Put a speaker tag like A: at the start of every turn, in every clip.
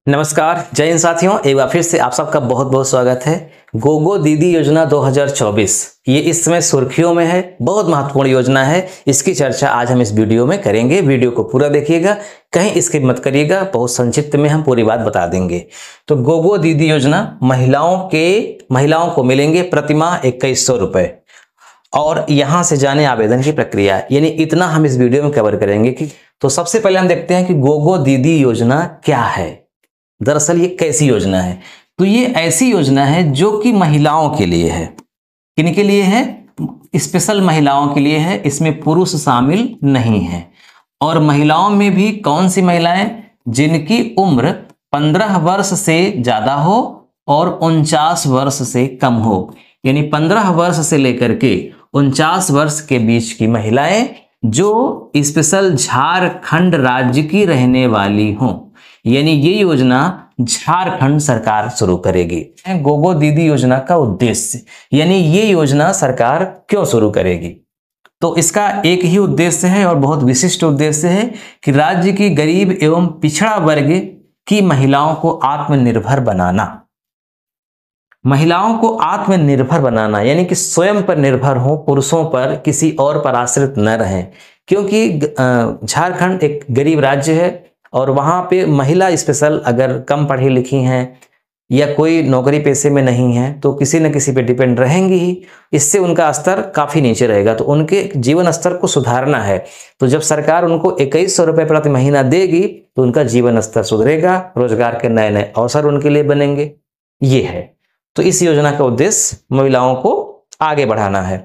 A: नमस्कार, जय हिंद साथियों। एक बार फिर से आप सबका बहुत बहुत स्वागत है। गोगो दीदी योजना 2024 ये इस समय सुर्खियों में है। बहुत महत्वपूर्ण योजना है। इसकी चर्चा आज हम इस वीडियो में करेंगे। वीडियो को पूरा देखिएगा, कहीं स्किप मत करिएगा। बहुत संक्षिप्त में हम पूरी बात बता देंगे। तो गोगो दीदी योजना महिलाओं को मिलेंगे प्रतिमाह 2100 रुपए और यहां से जाने आवेदन की प्रक्रिया, यानी इतना हम इस वीडियो में कवर करेंगे। कि तो सबसे पहले हम देखते हैं कि गोगो दीदी योजना क्या है। दरअसल ये कैसी योजना है? तो ये ऐसी योजना है जो कि महिलाओं के लिए है। किन के लिए है? स्पेशल महिलाओं के लिए है। इसमें पुरुष शामिल नहीं है। और महिलाओं में भी कौन सी महिलाएं? जिनकी उम्र 15 वर्ष से ज्यादा हो और 49 वर्ष से कम हो, यानी 15 वर्ष से लेकर के 49 वर्ष के बीच की महिलाएं जो स्पेशल झारखंड राज्य की रहने वाली हों, यानी ये योजना झारखंड सरकार शुरू करेगी। गोगो दीदी योजना का उद्देश्य, यानी ये योजना सरकार क्यों शुरू करेगी? तो इसका एक ही उद्देश्य है और बहुत विशिष्ट उद्देश्य है कि राज्य की गरीब एवं पिछड़ा वर्ग की महिलाओं को आत्मनिर्भर बनाना। महिलाओं को आत्मनिर्भर बनाना यानी कि स्वयं पर निर्भर हो, पुरुषों पर, किसी और पर आश्रित न रहें। क्योंकि झारखंड एक गरीब राज्य है और वहां पे महिला स्पेशल अगर कम पढ़ी लिखी हैं या कोई नौकरी पेशे में नहीं है तो किसी न किसी पे डिपेंड रहेंगी ही। इससे उनका स्तर काफी नीचे रहेगा। तो उनके जीवन स्तर को सुधारना है। तो जब सरकार उनको 2100 रुपये प्रति महीना देगी तो उनका जीवन स्तर सुधरेगा, रोजगार के नए नए अवसर उनके लिए बनेंगे। ये है। तो इस योजना का उद्देश्य महिलाओं को आगे बढ़ाना है।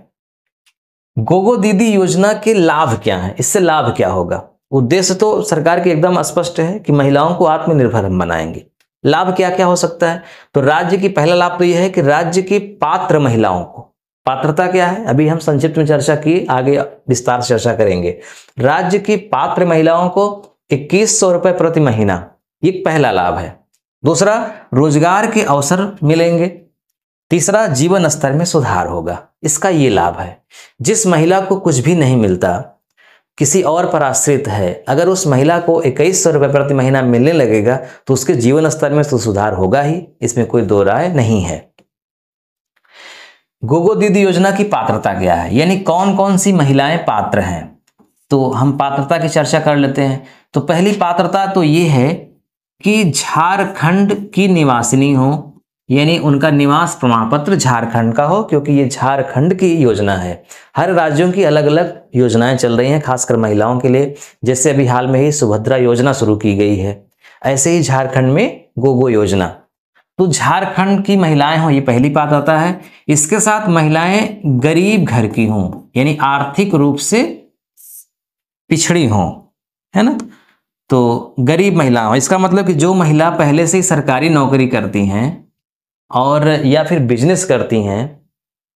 A: गोगो दीदी योजना के लाभ क्या है? इससे लाभ क्या होगा? उद्देश्य तो सरकार की एकदम स्पष्ट है कि महिलाओं को आत्मनिर्भर हम बनाएंगे। लाभ क्या क्या हो सकता है? तो राज्य की पहला लाभ तो यह है कि राज्य की पात्र महिलाओं को, पात्रता क्या है अभी हम संक्षिप्त में चर्चा की, आगे विस्तार से चर्चा करेंगे। राज्य की पात्र महिलाओं को 2100 रुपये प्रति महीना, ये पहला लाभ है। दूसरा, रोजगार के अवसर मिलेंगे। तीसरा, जीवन स्तर में सुधार होगा। इसका ये लाभ है। जिस महिला को कुछ भी नहीं मिलता, किसी और पर आश्रित है, अगर उस महिला को 2100 रुपये प्रति महीना मिलने लगेगा तो उसके जीवन स्तर में तो सुधार होगा ही, इसमें कोई दो राय नहीं है। गोगो दीदी योजना की पात्रता क्या है, यानी कौन कौन सी महिलाएं पात्र हैं? तो हम पात्रता की चर्चा कर लेते हैं। तो पहली पात्रता तो ये है कि झारखंड की निवासिनी हो, यानी उनका निवास प्रमाण पत्र झारखंड का हो, क्योंकि ये झारखंड की योजना है। हर राज्यों की अलग अलग योजनाएं चल रही हैं, खासकर महिलाओं के लिए। जैसे अभी हाल में ही सुभद्रा योजना शुरू की गई है, ऐसे ही झारखंड में गोगो योजना। तो झारखंड की महिलाएं हों, ये पहली बात आता है। इसके साथ महिलाएं गरीब घर की हों, यानी आर्थिक रूप से पिछड़ी हों, है ना। तो गरीब महिला हो, इसका मतलब कि जो महिला पहले से ही सरकारी नौकरी करती हैं और या फिर बिजनेस करती हैं,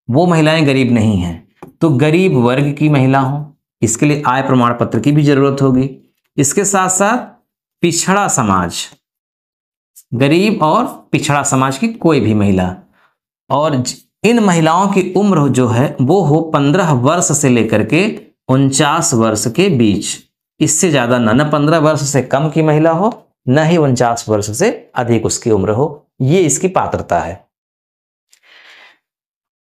A: वो महिलाएं गरीब नहीं हैं। तो गरीब वर्ग की महिला हो, इसके लिए आय प्रमाण पत्र की भी जरूरत होगी। इसके साथ साथ पिछड़ा समाज, गरीब और पिछड़ा समाज की कोई भी महिला, और इन महिलाओं की उम्र जो है वो हो 15 वर्ष से लेकर के 49 वर्ष के बीच। इससे ज्यादा न 15 वर्ष से कम की महिला हो, न ही 49 वर्ष से अधिक उसकी उम्र हो। ये इसकी पात्रता है।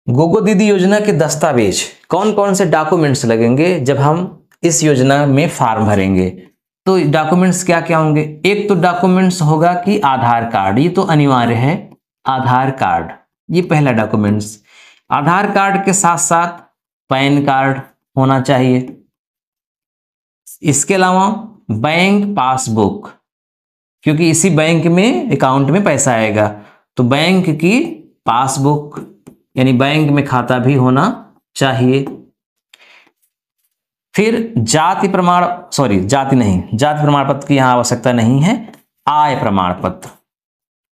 A: गोगो दीदी योजना के दस्तावेज, कौन कौन से डॉक्यूमेंट्स लगेंगे जब हम इस योजना में फॉर्म भरेंगे? तो डॉक्यूमेंट्स क्या क्या होंगे? एक तो डॉक्यूमेंट्स होगा कि आधार कार्ड, ये तो अनिवार्य है। आधार कार्ड ये पहला डॉक्यूमेंट्स। आधार कार्ड के साथ साथ पैन कार्ड होना चाहिए। इसके अलावा बैंक पासबुक, क्योंकि इसी बैंक में अकाउंट में पैसा आएगा, तो बैंक की पासबुक यानी बैंक में खाता भी होना चाहिए। फिर जाति प्रमाण पत्र की यहां आवश्यकता नहीं है। आय प्रमाण पत्र,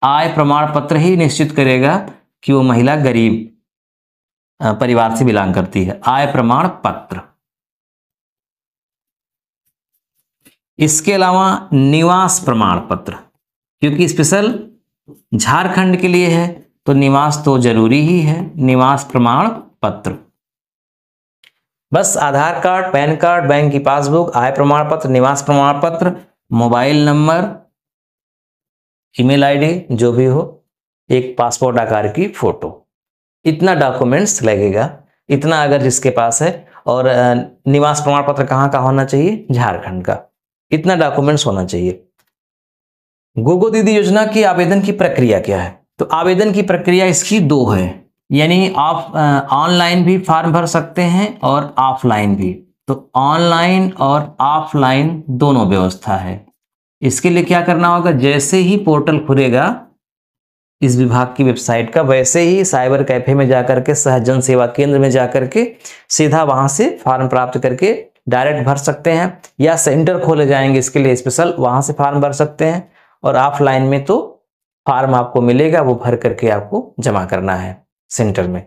A: आय प्रमाण पत्र ही निश्चित करेगा कि वो महिला गरीब परिवार से बिलोंग करती है। आय प्रमाण पत्र। इसके अलावा निवास प्रमाण पत्र, क्योंकि स्पेशल झारखंड के लिए है तो निवास तो जरूरी ही है। निवास प्रमाण पत्र। बस आधार कार्ड, पैन कार्ड, बैंक की पासबुक, आय प्रमाण पत्र, निवास प्रमाण पत्र, मोबाइल नंबर, ईमेल आईडी जो भी हो, एक पासपोर्ट आकार की फोटो, इतना डॉक्यूमेंट्स लगेगा। इतना अगर जिसके पास है, और निवास प्रमाण पत्र कहाँ का होना चाहिए, झारखंड का, इतना डॉक्यूमेंट्स होना चाहिए। गोगो दीदी योजना की आवेदन की प्रक्रिया क्या है? तो आवेदन की प्रक्रिया इसकी दो है, यानी आप ऑनलाइन भी फॉर्म भर सकते हैं और ऑफलाइन भी। तो ऑनलाइन और ऑफलाइन दोनों व्यवस्था है। इसके लिए क्या करना होगा, जैसे ही पोर्टल खुलेगा इस विभाग की वेबसाइट का, वैसे ही साइबर कैफे में जाकर के, सहजन सेवा केंद्र में जाकर के सीधा वहां से फॉर्म प्राप्त करके डायरेक्ट भर सकते हैं, या सेंटर खोले जाएंगे इसके लिए स्पेशल, वहां से फॉर्म भर सकते हैं। और ऑफलाइन में तो फॉर्म आपको मिलेगा, वो भर करके आपको जमा करना है सेंटर में।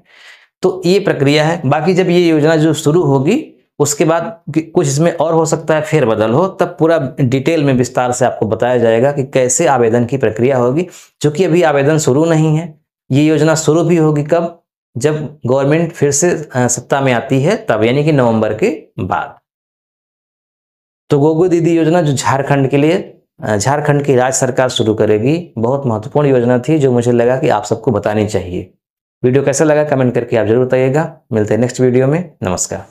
A: तो ये प्रक्रिया है। बाकी जब ये योजना जो शुरू होगी उसके बाद कुछ इसमें और हो सकता है फेरबदल हो, तब पूरा डिटेल में विस्तार से आपको बताया जाएगा कि कैसे आवेदन की प्रक्रिया होगी। क्योंकि अभी आवेदन शुरू नहीं है, ये योजना शुरू भी होगी कब, जब गवर्नमेंट फिर से सत्ता में आती है तब, यानी कि नवंबर के बाद। तो गोगो दीदी योजना जो झारखंड के लिए, झारखंड की राज्य सरकार शुरू करेगी, बहुत महत्वपूर्ण योजना थी जो मुझे लगा कि आप सबको बतानी चाहिए। वीडियो कैसा लगा कमेंट करके आप जरूर बताइएगा। मिलते हैं नेक्स्ट वीडियो में। नमस्कार।